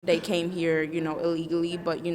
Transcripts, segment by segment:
They came here, illegally, but,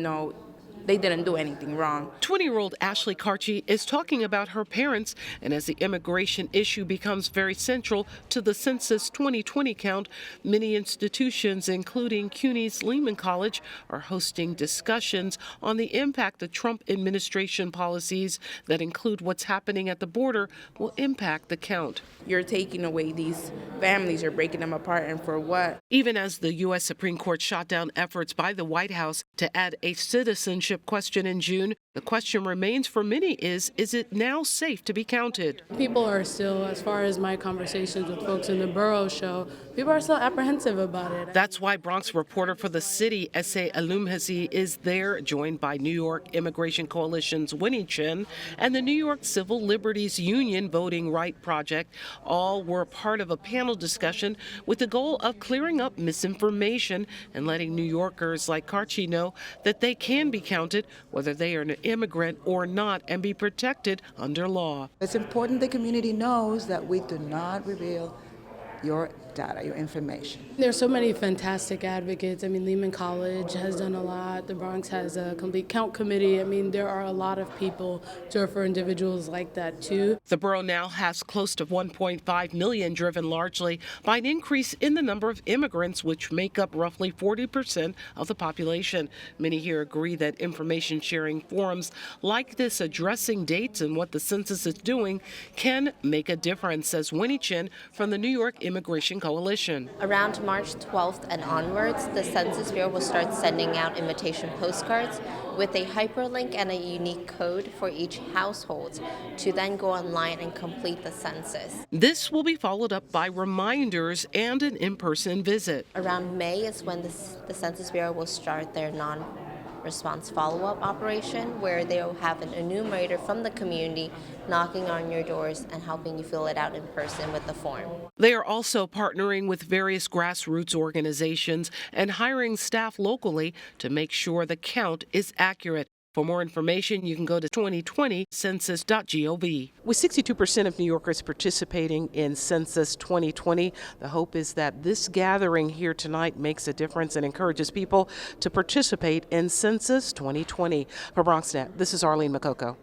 they didn't do anything wrong. 20-year-old Ashley Carchi is talking about her parents, and as the immigration issue becomes very central to the Census 2020 count, many institutions, including CUNY's Lehman College, are hosting discussions on the impact the Trump administration policies that include what's happening at the border will impact the count. You're taking away these families, you're breaking them apart, and for what? Even as the U.S. Supreme Court shot down efforts by the White House to add a citizenship question in June, the question remains for many is it now safe to be counted? People are still, as far as my conversations with folks in the borough show, people are still apprehensive about it. That's why Bronx reporter for the city, S.A. Alumhazi, is there, joined by New York Immigration Coalition's Winnie Chin and the New York Civil Liberties Union Voting Right Project. All were part of a panel discussion with the goal of clearing up misinformation and letting New Yorkers like Carchi know that they can be counted, whether they are an immigrant or not, and be protected under law. It's important the community knows that we do not reveal your data, your information. There's so many fantastic advocates. Lehman College has done a lot. The Bronx has a complete count committee. There are a lot of people for individuals like that too. The borough now has close to 1.5 million, driven largely by an increase in the number of immigrants, which make up roughly 40% of the population. Many here agree that information sharing forums like this, addressing dates and what the census is doing, can make a difference, says Winnie Chin from the New York Immigration Coalition. Around March 12th and onwards, the Census Bureau will start sending out invitation postcards with a hyperlink and a unique code for each household to then go online and complete the census. This will be followed up by reminders and an in-person visit. Around May is when the Census Bureau will start their non-response follow-up operation, where they'll have an enumerator from the community knocking on your doors and helping you fill it out in person with the form. They are also partnering with various grassroots organizations and hiring staff locally to make sure the count is accurate. For more information, you can go to 2020census.gov. With 62% of New Yorkers participating in Census 2020, the hope is that this gathering here tonight makes a difference and encourages people to participate in Census 2020. For BronxNet, this is Arlene Makoko.